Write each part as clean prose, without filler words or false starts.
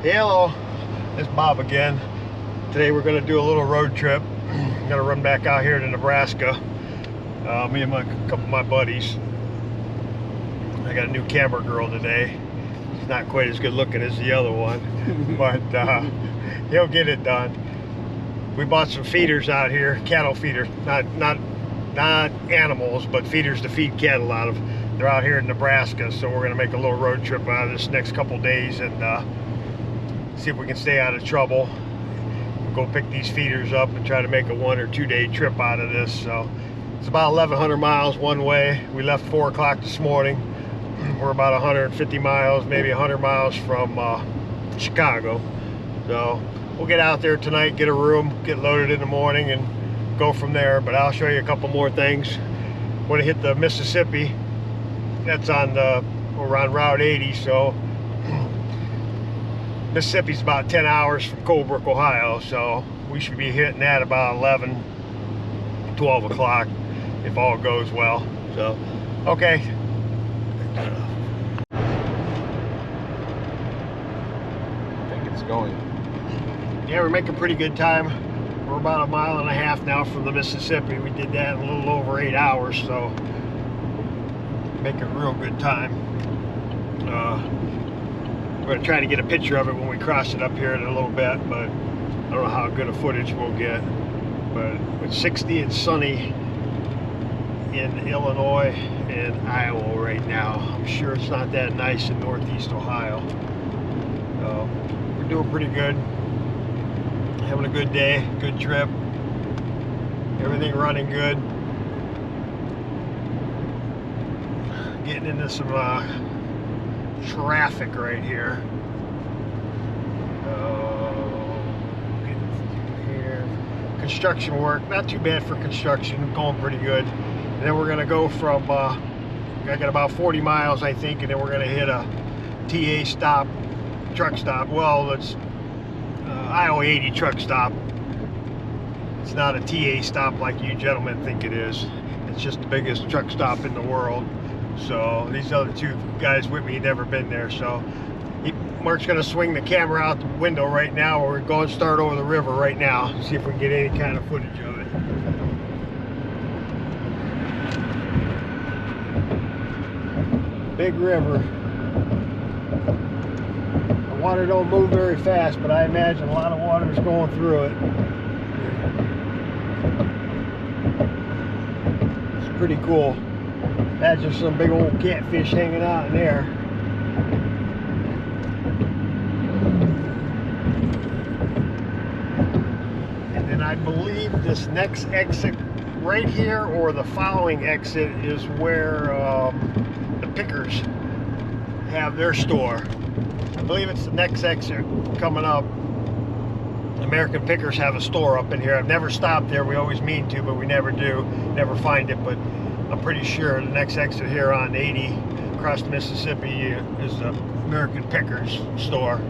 Hello, it's Bob again. Today we're going to do a little road trip. I'm going to run back out here to Nebraska. Me and a couple of my buddies. I got a new camera girl today. She's not quite as good looking as the other one, but he'll get it done. We bought some feeders out here, cattle feeders, not animals, but feeders to feed cattle out of. They're out here in Nebraska, so we're going to make a little road trip out of this next couple days and see if we can stay out of trouble. We'll go pick these feeders up and try to make a 1 or 2 day trip out of this. So it's about 1,100 miles one way. We left 4 o'clock this morning. We're about 150 miles, maybe 100 miles from Chicago. So we'll get out there tonight, get a room, get loaded in the morning, and go from there. But I'll show you a couple more things. Want to hit the Mississippi. That's on we're on Route 80, so Mississippi's about 10 hours from Colebrook, Ohio, so we should be hitting that about 11, 12 o'clock if all goes well. So, okay. I think it's going. Yeah, we're making pretty good time. We're about 1.5 miles now from the Mississippi. We did that in a little over 8 hours, so making real good time. We're going to try to get a picture of it when we cross it up here in a little bit, but I don't know how good a footage we'll get. But it's 60 and sunny in Illinois and Iowa right now. I'm sure it's not that nice in northeast Ohio. So we're doing pretty good. Having a good day, good trip. Everything running good. Getting into some traffic right here. Getting through here. Construction work, not too bad for construction, going pretty good. And then we're gonna go from, I got about 40 miles I think, and then we're gonna hit a TA stop, truck stop. Well, it's Iowa 80 truck stop. It's not a TA stop like you gentlemen think it is. It's just the biggest truck stop in the world. So these other two guys with me never been there, so Mark's gonna swing the camera out the window right now. We're going to start over the river right now, see if we can get any kind of footage of it. Big river. The water don't move very fast, but I imagine a lot of water is going through it. It's pretty cool. Imagine some big old catfish hanging out in there. And then I believe this next exit right here, or the following exit, is where the pickers have their store. I believe it's the next exit coming up. American Pickers have a store up in here. I've never stopped there. We always mean to, but we never do. Never find it, but I'm pretty sure the next exit here on 80 across the Mississippi is the American Pickers store.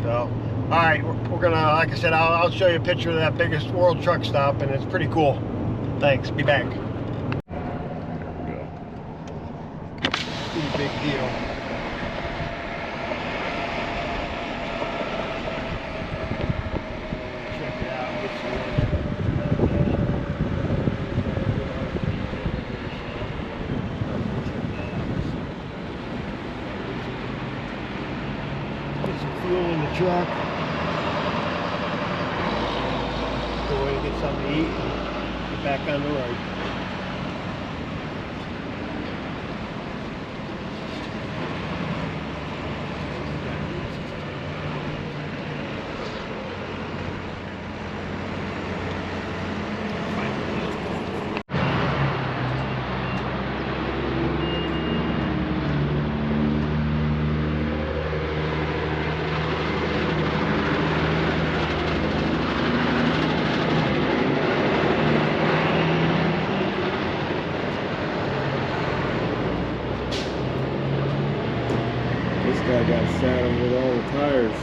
So, all right, we're gonna, like I said, I'll show you a picture of that biggest world truck stop, and it's pretty cool. Thanks, be back. Pretty big deal. Check it out. Fuel in the truck. Go away to get something to eat and get back on the road. This guy got saddled with all the tires.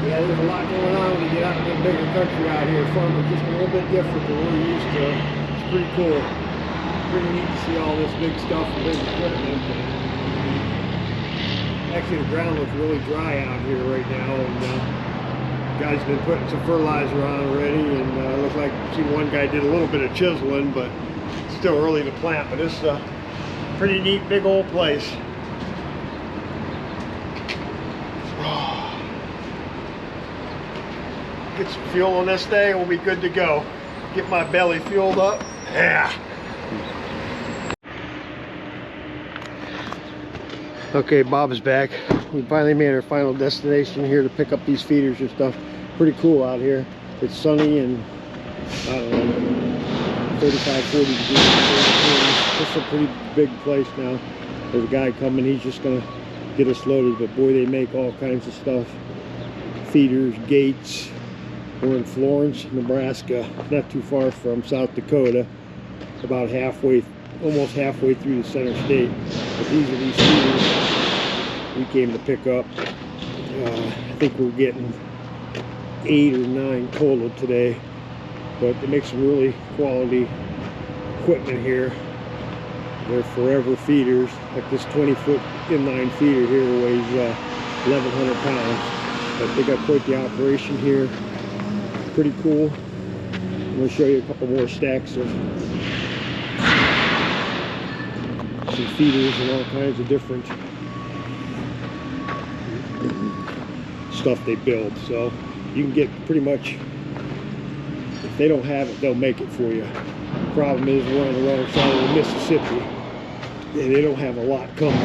Yeah, there's a lot going on when you get out in the bigger country out here. Farming just a little bit different than we're used to. It's pretty cool. pretty neat to see all this big stuff and big equipment. Actually, the ground looks really dry out here right now, and guys been putting some fertilizer on already, and looks like seen one guy did a little bit of chiseling, but it's still early to plant. But this is a pretty neat big old place. Get some fuel on this thing and we'll be good to go. Get my belly fueled up. Yeah. Okay, Bob's back. We finally made our final destination here to pick up these feeders and stuff. Pretty cool out here. It's sunny and I don't know, 35, 40 degrees. This is a pretty big place now. There's a guy coming, he's just gonna get us loaded, but boy, they make all kinds of stuff. Feeders, gates. We're in Florence, Nebraska, not too far from South Dakota, about halfway, almost halfway through the center state. But these are these feeders we came to pick up. I think we're getting 8 or 9 total today, but they make some really quality equipment here. They're forever feeders. Like this 20-foot inline feeder here weighs 1,100 pounds, but they got quite the operation here. Pretty cool. I'm going to show you a couple more stacks of some feeders and all kinds of different stuff they build. So you can get pretty much, if they don't have it, they'll make it for you. The problem is we're on the wrong side of the Mississippi and they don't have a lot coming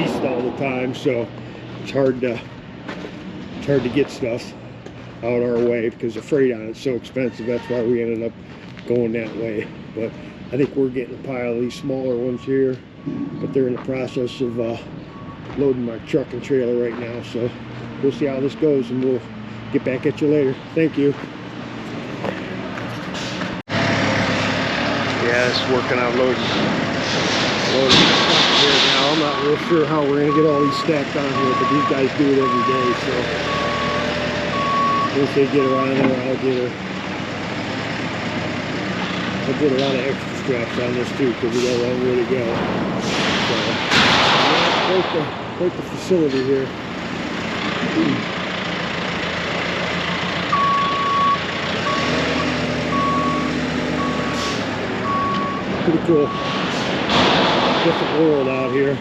east all the time, so it's hard to get stuff out our way because the freight on it's so expensive. That's why we ended up going that way. But I think we're getting a pile of these smaller ones here, but they're in the process of loading my truck and trailer right now, so we'll see how this goes and we'll get back at you later. Thank you. Yeah, it's working on loading here now. I'm not real sure how we're gonna get all these stacked on here, but these guys do it every day, so once they get around there, I'll get a lot of extra straps on this too, because we got a long way to go. So, yeah, quite the facility here. Pretty cool. Different world out here.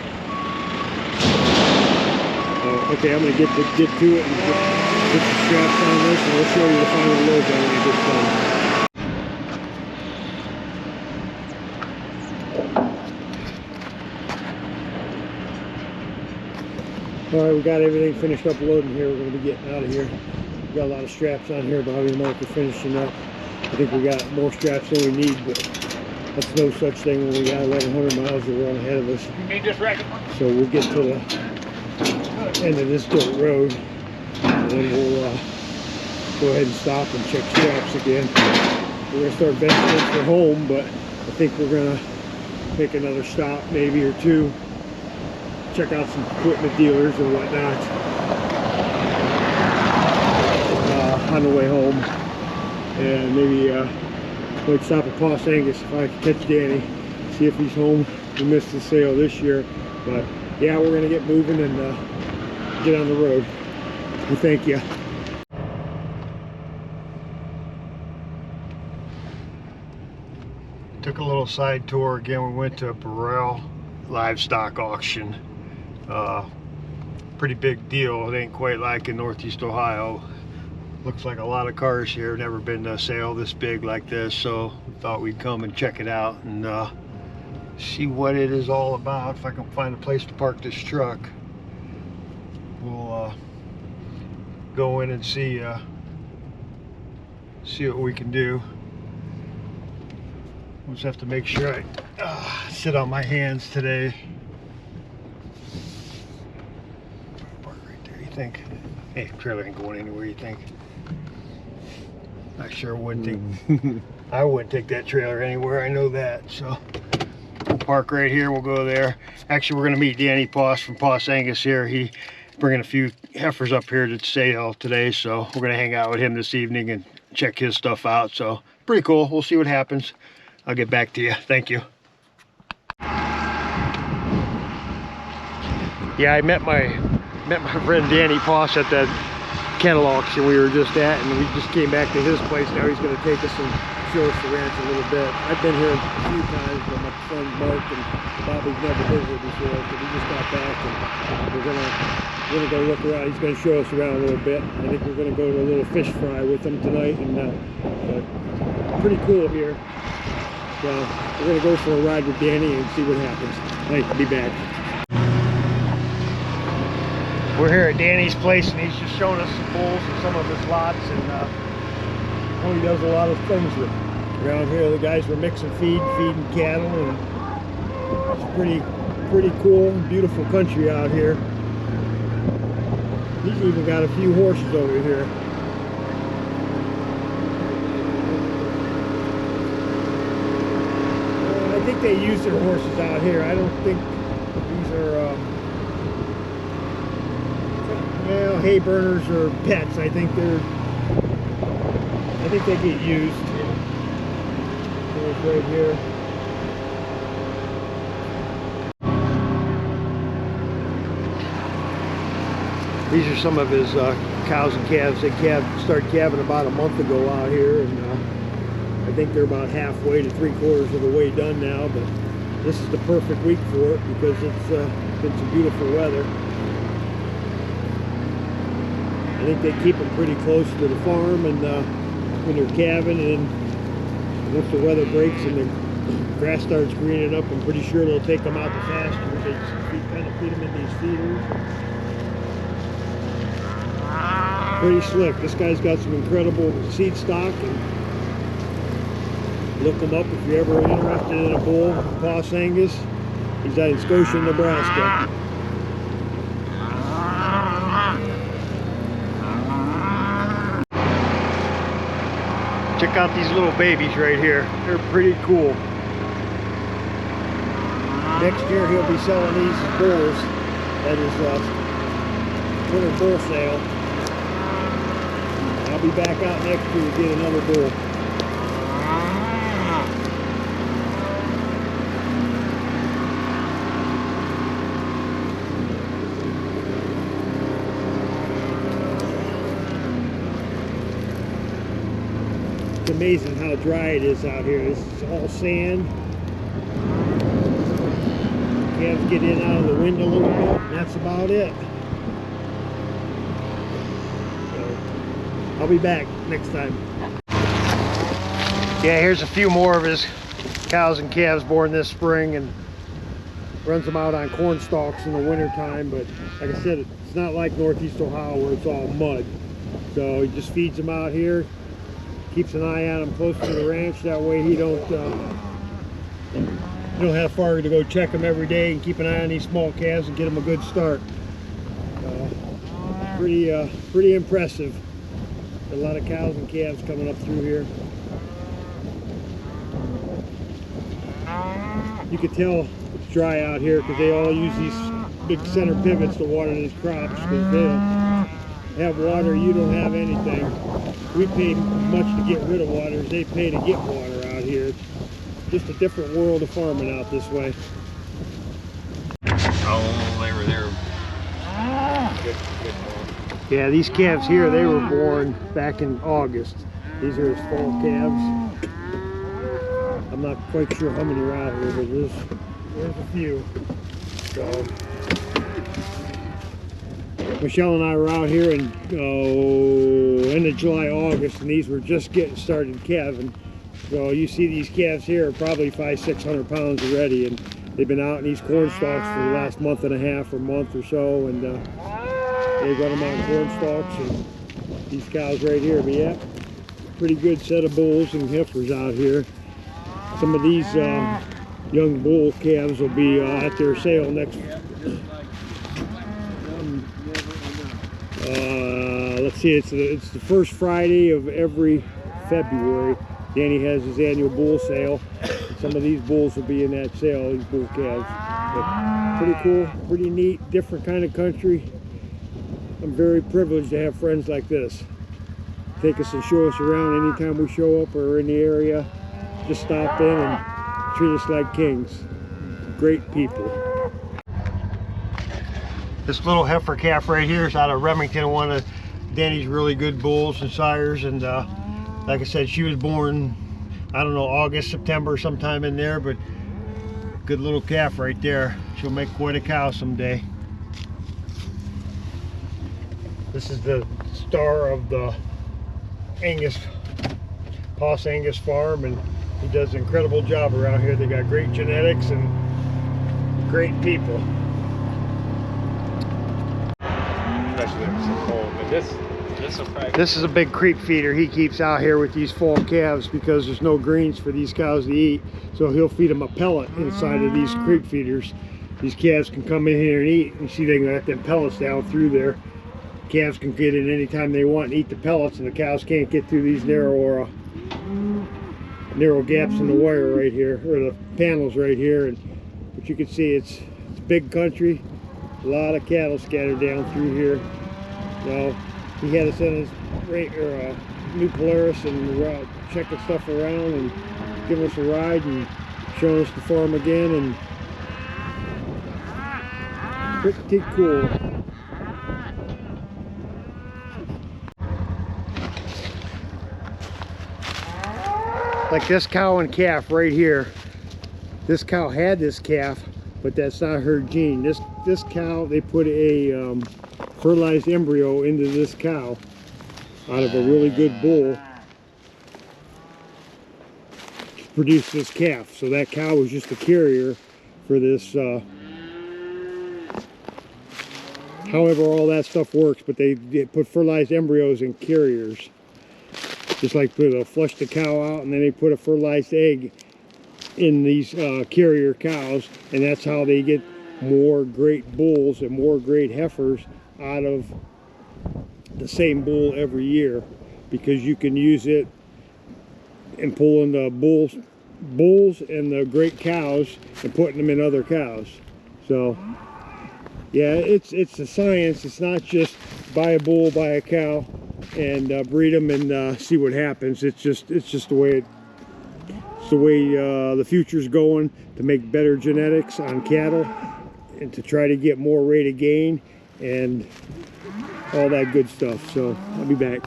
Okay, I'm gonna get to it and get the straps on this, and we'll show you the final load when we get done. Alright, we got everything finished up loading here. We're going to be getting out of here. We got a lot of straps on here. Bobby and Mark are finishing up. I think we got more straps than we need, but that's no such thing when we got 1,100 miles to run ahead of us. You need this racket? So we'll get to the end of this dirt road, and then we'll go ahead and stop and check straps again. We're going to start venturing for home, but I think we're going to make another stop, maybe or two. Check out some equipment dealers and whatnot on the way home, and maybe might stop at Poss Angus if I can catch Danny, see if he's home. We missed the sale this year, but yeah, we're gonna get moving and get on the road. We thank you. Took a little side tour again. We went to a Burrell livestock auction. Pretty big deal. It ain't quite like in Northeast Ohio. Looks like a lot of cars here. Never been to a sale this big like this, so we thought we'd come and check it out and see what it is all about. If I can find a place to park this truck, we'll go in and see what we can do. We'll just have to make sure I sit on my hands today. Park right there, you think? Hey, trailer ain't going anywhere, you think? I sure wouldn't take, I wouldn't take that trailer anywhere, I know that. So we'll park right here, we'll go there. Actually, we're gonna meet Danny Poss from Poss Angus here. He bringing a few heifers up here to sale today, so we're gonna hang out with him this evening and check his stuff out. So pretty cool, we'll see what happens. I'll get back to you, thank you. Yeah, I met my friend Danny Poss at that kennel auction we were just at, and we just came back to his place. Now he's going to take us and show us the ranch a little bit. I've been here a few times, but my friend Mark and Bobby's never been here before, so we just got back and we're gonna go look around. He's going to show us around a little bit. I think we're going to go to a little fish fry with him tonight, and pretty cool here. So we're going to go for a ride with Danny and see what happens. Nice to be back. We're here at Danny's place, and he's just showing us some bulls and some of his lots, and he does a lot of things with around here. The guys were mixing feeding cattle, and it's pretty cool, beautiful country out here. He's even got a few horses over here. I think they use their horses out here. I don't think these are well, hay burners or pets. I think they get used. There's right here. These are some of his cows and calves. They started calving about a month ago out here, and I think they're about halfway to 3/4 of the way done now. But this is the perfect week for it because it's been some beautiful weather. I think they keep them pretty close to the farm, and when they're calving, and once the weather breaks and the grass starts greening up, I'm pretty sure they'll take them out to pasture. They kind of feed them in these feeders. Pretty slick. This guy's got some incredible seed stock, and look him up if you're ever interested in a bull. Poss Angus. He's out in Scotia, Nebraska. Check out these little babies right here. They're pretty cool. Next year he'll be selling these bulls at his winter bull sale. I'll be back out next year to get another bull. It's amazing how dry it is out here. This is all sand. Calves get in out of the wind a little bit, and that's about it. So, I'll be back next time. Yeah, here's a few more of his cows and calves born this spring, and runs them out on corn stalks in the winter time. But like I said, it's not like Northeast Ohio where it's all mud. So he just feeds them out here. Keeps an eye on him close to the ranch. That way he don't have far to go check them every day, and keep an eye on these small calves and get them a good start. Pretty impressive. A lot of cows and calves coming up through here. You can tell it's dry out here because they all use these big center pivots to water these crops, because they don't have water. You don't have anything. We pay much to get rid of water as they pay to get water out here. It's just a different world of farming out this way. Oh, they were there. Good. Yeah, these calves here, they were born back in August. These are his fall calves. I'm not quite sure how many are out here, but there's a few. So Michelle and I were out here in end of July, August, and these were just getting started calving. So you see these calves here are probably 500-600 pounds already, and they've been out in these corn stalks for the last month and a half or month or so, and they got them on corn stalks, and these cows right here. But yeah, pretty good set of bulls and heifers out here. Some of these young bull calves will be at their sale next. Let's see, it's the first Friday of every February. Danny has his annual bull sale. Some of these bulls will be in that sale, these bull calves. But pretty cool, pretty neat, different kind of country. I'm very privileged to have friends like this. Take us and show us around anytime we show up or in the area. Just stop in and treat us like kings. Great people. This little heifer calf right here is out of Remington, one of Danny's really good bulls and sires. And like I said, she was born, I don't know, August, September, sometime in there, but good little calf right there. She'll make quite a cow someday. This is the star of the Angus, Poss Angus farm, and he does an incredible job around here. They got great genetics and great people. Especially if it's cold, but this will probably... This is a big creep feeder he keeps out here with these fall calves because there's no greens for these cows to eat. So he'll feed them a pellet inside of these creep feeders. These calves can come in here and eat. You see they got them pellets down through there. Calves can get in anytime they want and eat the pellets, and the cows can't get through these narrow gaps in the wire right here, or the panels right here. But you can see it's big country, a lot of cattle scattered down through here. Now he had us in his new Polaris and checking stuff around and giving us a ride and showing us the farm again, and pretty cool. Like this cow and calf right here. This cow had this calf, but that's not her gene. This cow, they put a fertilized embryo into this cow out of a really good bull to produce this calf. So that cow was just a carrier for this. However, all that stuff works, but they put fertilized embryos in carriers. Just like they'll flush the cow out and then they put a fertilized egg in these carrier cows, and that's how they get more great bulls and more great heifers out of the same bull every year, because you can use it and pulling the bulls and the great cows and putting them in other cows. So yeah, it's a science. It's not just buy a bull, buy a cow, and breed them and see what happens. It's just the way the future's going, to make better genetics on cattle and to try to get more rate of gain and all that good stuff. So I'll be back.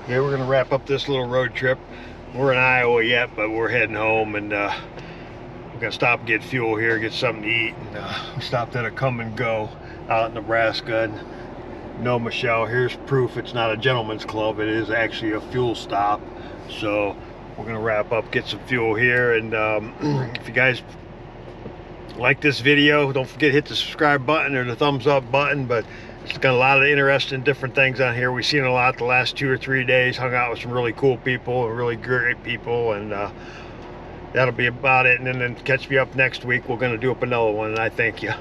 Okay, we're gonna wrap up this little road trip. We're in Iowa yet, but we're heading home, and we're gonna stop and get fuel here, get something to eat. And we stopped at a Come and Go out in Nebraska. And no, Michelle, here's proof it's not a gentleman's club. It is actually a fuel stop. So we're gonna wrap up, get some fuel here, and if you guys like this video, don't forget to hit the subscribe button or the thumbs up button. But it's got a lot of interesting different things on here. We've seen a lot the last 2 or 3 days, hung out with some really cool people and really great people, and that'll be about it. And then catch me up next week. We're gonna do up another one, and I thank you.